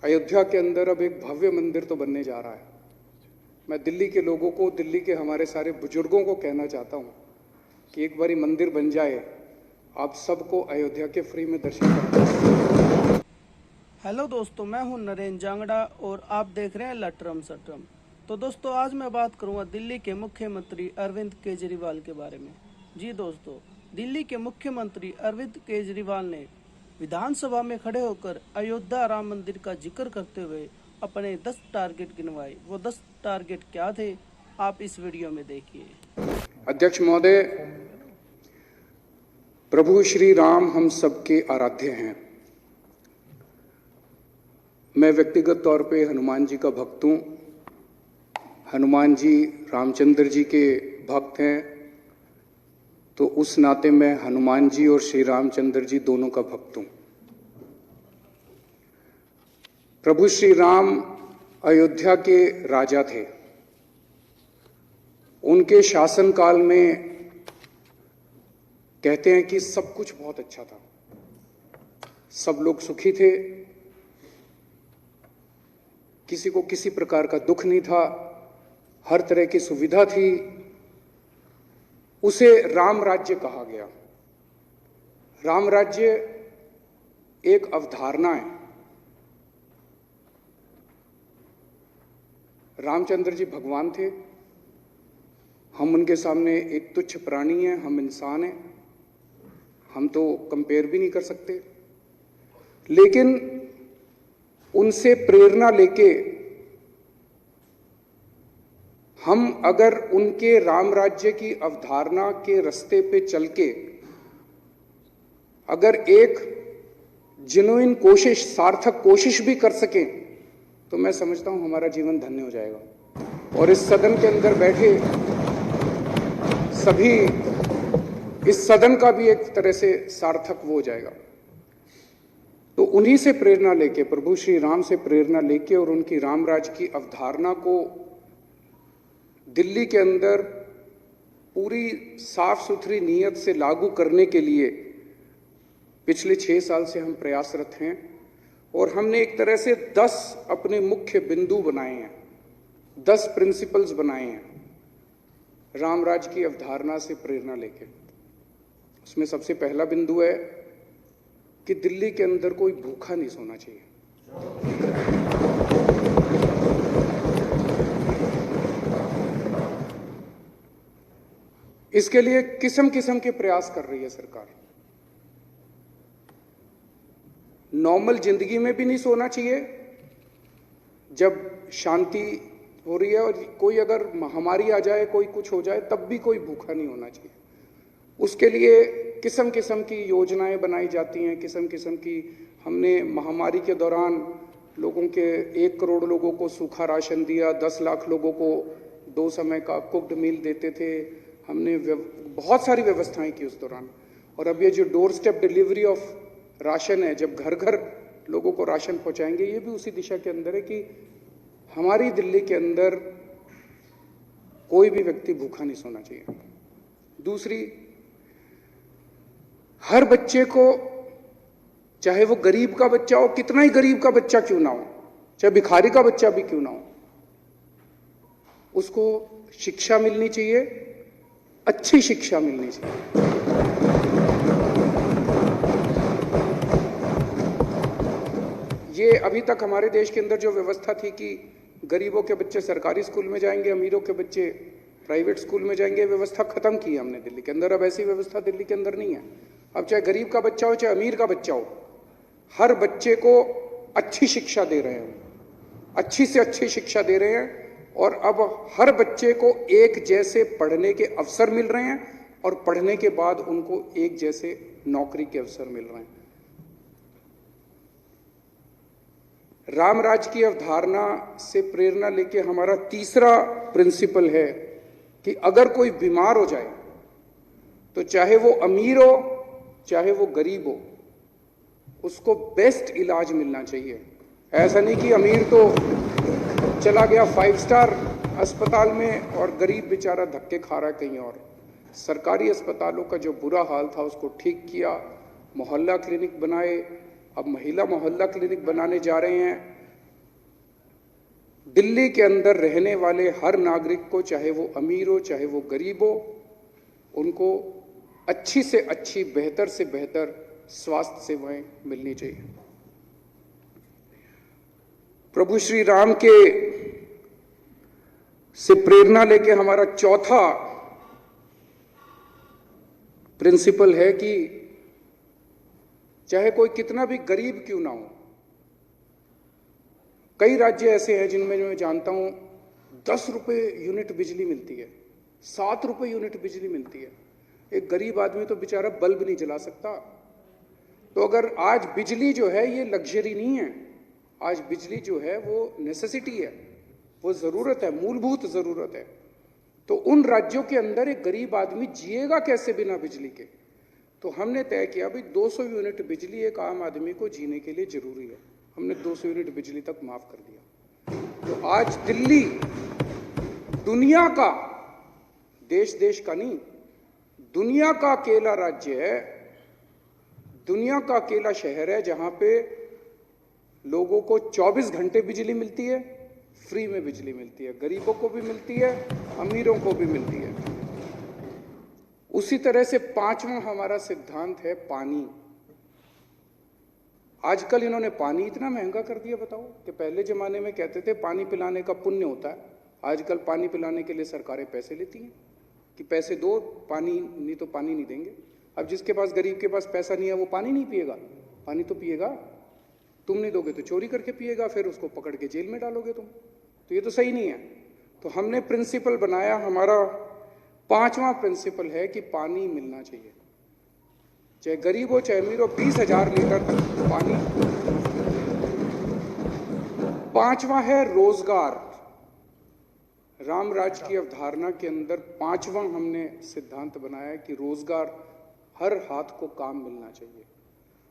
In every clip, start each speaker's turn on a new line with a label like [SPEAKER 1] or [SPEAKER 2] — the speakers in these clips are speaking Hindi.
[SPEAKER 1] अयोध्या के अंदर अब एक भव्य मंदिर तो बनने जा रहा है। मैं दिल्ली के लोगों को, दिल्ली के हमारे सारे बुजुर्गों को कहना चाहता हूं कि एक बारी मंदिर बन जाए, आप सबको अयोध्या के फ्री में दर्शन करना।
[SPEAKER 2] हेलो दोस्तों, मैं हूं नरेंद्र जांगड़ा और आप देख रहे हैं लटरम सटरम। तो दोस्तों, आज मैं बात करूंगा दिल्ली के मुख्यमंत्री अरविंद केजरीवाल के बारे में। जी दोस्तों, दिल्ली के मुख्यमंत्री अरविंद केजरीवाल ने विधानसभा में खड़े होकर अयोध्या राम मंदिर का जिक्र करते हुए अपने 10 टारगेट गिनवाए। वो 10 टारगेट क्या थे, आप इस वीडियो में देखिए।
[SPEAKER 1] अध्यक्ष महोदय, प्रभु श्री राम हम सबके आराध्य हैं। मैं व्यक्तिगत तौर पे हनुमान जी का भक्त हूँ। हनुमान जी रामचंद्र जी के भक्त हैं, तो उस नाते मैं हनुमान जी और श्री रामचंद्र जी दोनों का भक्त हूँ। प्रभु श्री राम अयोध्या के राजा थे। उनके शासनकाल में कहते हैं कि सब कुछ बहुत अच्छा था, सब लोग सुखी थे, किसी को किसी प्रकार का दुख नहीं था, हर तरह की सुविधा थी। उसे राम राज्य कहा गया। राम राज्य एक अवधारणा है। रामचंद्र जी भगवान थे, हम उनके सामने एक तुच्छ प्राणी हैं, हम इंसान हैं, हम तो कंपेयर भी नहीं कर सकते। लेकिन उनसे प्रेरणा लेके हम अगर उनके राम राज्य की अवधारणा के रास्ते पे चल के अगर एक जेन्युइन कोशिश, सार्थक कोशिश भी कर सकें, तो मैं समझता हूं हमारा जीवन धन्य हो जाएगा। और इस सदन के अंदर बैठे सभी, इस सदन का भी एक तरह से सार्थक वो हो जाएगा। तो उन्हीं से प्रेरणा लेके, प्रभु श्री राम से प्रेरणा लेके और उनकी रामराज की अवधारणा को दिल्ली के अंदर पूरी साफ सुथरी नीयत से लागू करने के लिए पिछले 6 साल से हम प्रयासरत हैं। और हमने एक तरह से 10 अपने मुख्य बिंदु बनाए हैं, 10 प्रिंसिपल्स बनाए हैं रामराज की अवधारणा से प्रेरणा लेके। उसमें सबसे पहला बिंदु है कि दिल्ली के अंदर कोई भूखा नहीं सोना चाहिए। इसके लिए किस्म किस्म के प्रयास कर रही है सरकार। नॉर्मल जिंदगी में भी नहीं सोना चाहिए, जब शांति हो रही है और कोई अगर महामारी आ जाए, कोई कुछ हो जाए, तब भी कोई भूखा नहीं होना चाहिए। उसके लिए किस्म किस्म की योजनाएं बनाई जाती हैं, किस्म किस्म की। हमने महामारी के दौरान लोगों के 1 करोड़ लोगों को सूखा राशन दिया, 10 लाख लोगों को 2 समय का कुक्ड मील देते थे। हमने बहुत सारी व्यवस्थाएं की उस दौरान। और अब ये जो door step delivery of ration है, जब घर घर लोगों को राशन पहुंचाएंगे, ये भी उसी दिशा के अंदर है कि हमारी दिल्ली के अंदर कोई भी व्यक्ति भूखा नहीं सोना चाहिए। दूसरी, हर बच्चे को, चाहे वो गरीब का बच्चा हो, कितना ही गरीब का बच्चा क्यों ना हो, चाहे भिखारी का बच्चा भी क्यों ना हो, उसको शिक्षा मिलनी चाहिए, अच्छी शिक्षा मिलनी चाहिए। ये अभी तक हमारे देश के अंदर जो व्यवस्था थी कि गरीबों के बच्चे सरकारी स्कूल में जाएंगे, अमीरों के बच्चे प्राइवेट स्कूल में जाएंगे, व्यवस्था खत्म की हमने दिल्ली के अंदर। अब ऐसी व्यवस्था दिल्ली के अंदर नहीं है। अब चाहे गरीब का बच्चा हो, चाहे अमीर का बच्चा हो, हर बच्चे को अच्छी शिक्षा दे रहे हैं, अच्छी से अच्छी शिक्षा दे रहे हैं। और अब हर बच्चे को एक जैसे पढ़ने के अवसर मिल रहे हैं और पढ़ने के बाद उनको एक जैसे नौकरी के अवसर मिल रहे हैं। रामराज की अवधारणा से प्रेरणा लेके हमारा तीसरा प्रिंसिपल है कि अगर कोई बीमार हो जाए, तो चाहे वो अमीर हो चाहे वो गरीब हो, उसको बेस्ट इलाज मिलना चाहिए। ऐसा नहीं कि अमीर तो चला गया 5 स्टार अस्पताल में और गरीब बेचारा धक्के खा रहा है कहीं और। सरकारी अस्पतालों का जो बुरा हाल था उसको ठीक किया, मोहल्ला क्लिनिक बनाए, अब महिला मोहल्ला क्लिनिक बनाने जा रहे हैं। दिल्ली के अंदर रहने वाले हर नागरिक को, चाहे वो अमीर हो चाहे वो गरीब हो, उनको अच्छी से अच्छी, बेहतर से बेहतर स्वास्थ्य सेवाएं मिलनी चाहिए। प्रभु श्री राम के से प्रेरणा लेके हमारा चौथा प्रिंसिपल है कि चाहे कोई कितना भी गरीब क्यों ना हो, कई राज्य ऐसे हैं जिनमें मैं जानता हूं 10 रुपए यूनिट बिजली मिलती है, 7 रुपए यूनिट बिजली मिलती है। एक गरीब आदमी तो बेचारा बल्ब नहीं जला सकता। तो अगर आज बिजली जो है ये लग्जरी नहीं है, आज बिजली जो है वो नेसेसिटी है, वो जरूरत है, मूलभूत जरूरत है। तो उन राज्यों के अंदर एक गरीब आदमी जिएगा कैसे बिना बिजली के? तो हमने तय किया भाई 200 यूनिट बिजली एक आम आदमी को जीने के लिए जरूरी है। हमने 200 यूनिट बिजली तक माफ कर दिया। तो आज दिल्ली दुनिया का, देश का नहीं, दुनिया का अकेला राज्य है, दुनिया का अकेला शहर है जहां पे लोगों को 24 घंटे बिजली मिलती है, फ्री में बिजली मिलती है, गरीबों को भी मिलती है, अमीरों को भी मिलती है। उसी तरह से पांचवां हमारा सिद्धांत है पानी। आजकल इन्होंने पानी इतना महंगा कर दिया, बताओ, कि पहले जमाने में कहते थे पानी पिलाने का पुण्य होता है, आजकल पानी पिलाने के लिए सरकारें पैसे लेती हैं कि पैसे दो, पानी नहीं तो पानी नहीं देंगे। अब जिसके पास, गरीब के पास पैसा नहीं है वो पानी नहीं पिएगा? पानी तो पिएगा। तुम नहीं दोगे तो चोरी करके पिएगा, फिर उसको पकड़ के जेल में डालोगे तुम, तो ये तो सही नहीं है। तो हमने प्रिंसिपल बनाया, हमारा पांचवा प्रिंसिपल है कि पानी मिलना चाहिए, चाहे गरीब हो चाहे अमीर हो, 20,000 लीटर तक पानी। पांचवा है रोजगार। रामराज की अवधारणा के अंदर पांचवा हमने सिद्धांत बनाया है कि रोजगार, हर हाथ को काम मिलना चाहिए।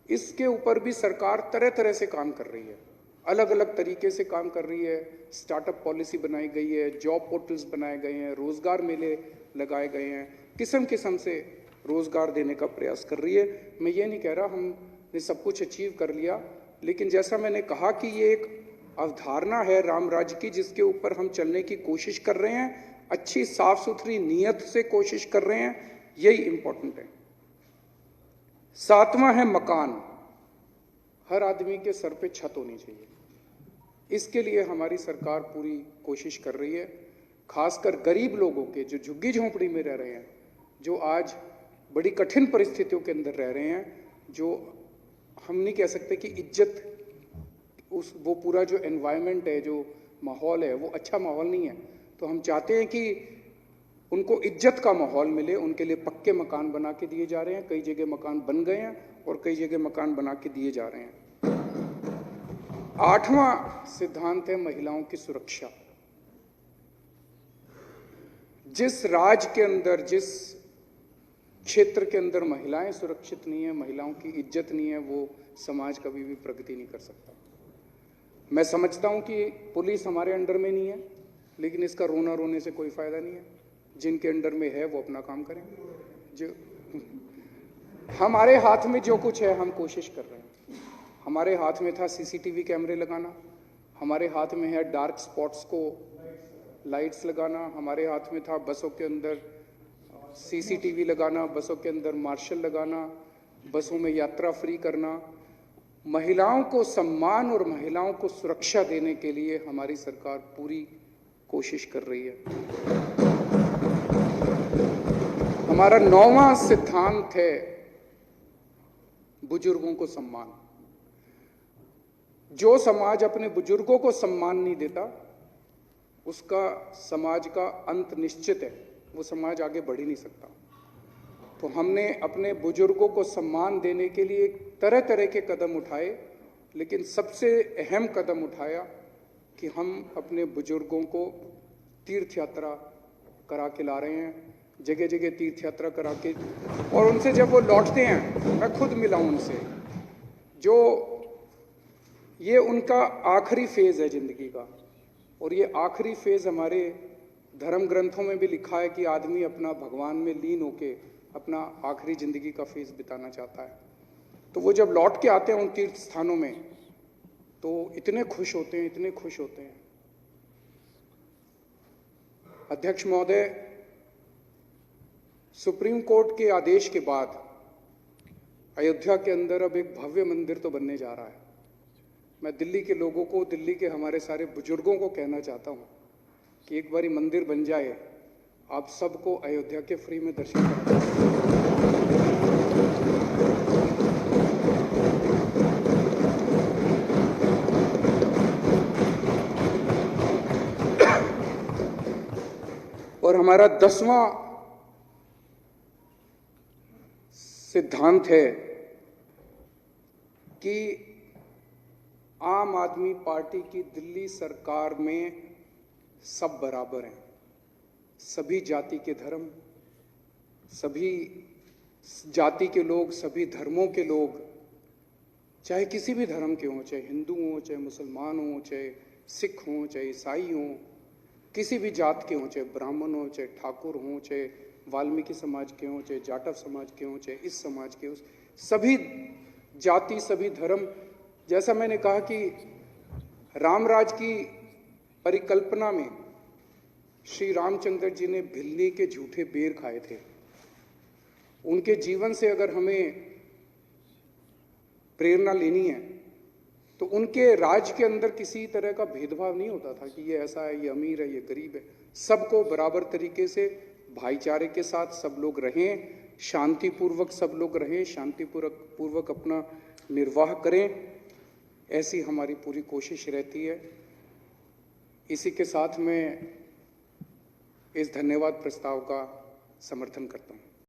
[SPEAKER 1] इसके ऊपर भी सरकार तरह तरह से काम कर रही है, अलग अलग तरीके से काम कर रही है। स्टार्टअप पॉलिसी बनाई गई है, जॉब पोर्टल्स बनाए गए हैं, रोजगार मेले लगाए गए हैं, किस्म किस्म से रोजगार देने का प्रयास कर रही है। मैं ये नहीं कह रहा हमने सब कुछ अचीव कर लिया, लेकिन जैसा मैंने कहा कि ये एक अवधारणा है रामराज की जिसके ऊपर हम चलने की कोशिश कर रहे हैं, अच्छी साफ सुथरी नीयत से कोशिश कर रहे हैं, यही इंपॉर्टेंट है। सातवां है मकान। हर आदमी के सर पे छत होनी चाहिए। इसके लिए हमारी सरकार पूरी कोशिश कर रही है, खासकर गरीब लोगों के, जो झुग्गी झोंपड़ी में रह रहे हैं, जो आज बड़ी कठिन परिस्थितियों के अंदर रह रहे हैं, जो हम नहीं कह सकते कि इज्जत, वो पूरा जो एनवायरनमेंट है, जो माहौल है, वो अच्छा माहौल नहीं है। तो हम चाहते हैं कि उनको इज्जत का माहौल मिले। उनके लिए पक्के मकान बना के दिए जा रहे हैं, कई जगह मकान बन गए हैं और कई जगह मकान बना के दिए जा रहे हैं। आठवां सिद्धांत है महिलाओं की सुरक्षा। जिस राज्य के अंदर, जिस क्षेत्र के अंदर महिलाएं सुरक्षित नहीं है, महिलाओं की इज्जत नहीं है, वो समाज कभी भी प्रगति नहीं कर सकता। मैं समझता हूं कि पुलिस हमारे अंडर में नहीं है, लेकिन इसका रोना रोने से कोई फायदा नहीं है। जिनके अंडर में है वो अपना काम करें। जो हमारे हाथ में जो कुछ है हम कोशिश कर रहे हैं। हमारे हाथ में था सीसीटीवी कैमरे लगाना, हमारे हाथ में है डार्क स्पॉट्स को लाइट्स लगाना, हमारे हाथ में था बसों के अंदर सीसीटीवी लगाना, बसों के अंदर मार्शल लगाना, बसों में यात्रा फ्री करना। महिलाओं को सम्मान और महिलाओं को सुरक्षा देने के लिए हमारी सरकार पूरी कोशिश कर रही है। हमारा नौवां सिद्धांत है बुजुर्गों को सम्मान। जो समाज अपने बुजुर्गों को सम्मान नहीं देता, उसका समाज का अंत निश्चित है, वो समाज आगे बढ़ ही नहीं सकता। तो हमने अपने बुजुर्गों को सम्मान देने के लिए तरह तरह के कदम उठाए, लेकिन सबसे अहम कदम उठाया कि हम अपने बुजुर्गों को तीर्थ यात्रा करा के ला रहे हैं, जगह जगह तीर्थ यात्रा करा के। और उनसे जब वो लौटते हैं, मैं खुद मिला उनसे, जो ये उनका आखिरी फेज है जिंदगी का, और ये आखिरी फेज हमारे धर्म ग्रंथों में भी लिखा है कि आदमी अपना भगवान में लीन होके अपना आखिरी जिंदगी का फेज बिताना चाहता है। तो वो जब लौट के आते हैं उन तीर्थ स्थानों में, तो इतने खुश होते हैं, इतने खुश होते हैं। अध्यक्ष महोदय, सुप्रीम कोर्ट के आदेश के बाद अयोध्या के अंदर अब एक भव्य मंदिर तो बनने जा रहा है। मैं दिल्ली के लोगों को, दिल्ली के हमारे सारे बुजुर्गों को कहना चाहता हूं कि एक बारी मंदिर बन जाए, आप सबको अयोध्या के फ्री में दर्शन करा। और हमारा 10वां सिद्धांत है कि आम आदमी पार्टी की दिल्ली सरकार में सब बराबर हैं। सभी जाति के धर्म, सभी जाति के लोग, सभी धर्मों के लोग, चाहे किसी भी धर्म के हों, चाहे हिंदू हों, चाहे मुसलमान हों, चाहे सिख हों, चाहे ईसाई हों, किसी भी जात के हों, चाहे ब्राह्मण हों, चाहे ठाकुर हों, चाहे वाल्मीकि समाज के हों, चाहे जाटव समाज के हों, चाहे इस समाज के हों, सभी जाति, सभी धर्म। जैसा मैंने कहा कि रामराज की परिकल्पना में श्री रामचंद्र जी ने भिल्ली के झूठे बेर खाए थे। उनके जीवन से अगर हमें प्रेरणा लेनी है तो उनके राज के अंदर किसी तरह का भेदभाव नहीं होता था कि ये ऐसा है, ये अमीर है, ये गरीब है। सबको बराबर तरीके से भाईचारे के साथ सब लोग रहें, शांतिपूर्वक सब लोग रहें, शांतिपूर्वक अपना निर्वाह करें, ऐसी हमारी पूरी कोशिश रहती है। इसी के साथ मैं इस धन्यवाद प्रस्ताव का समर्थन करता हूं।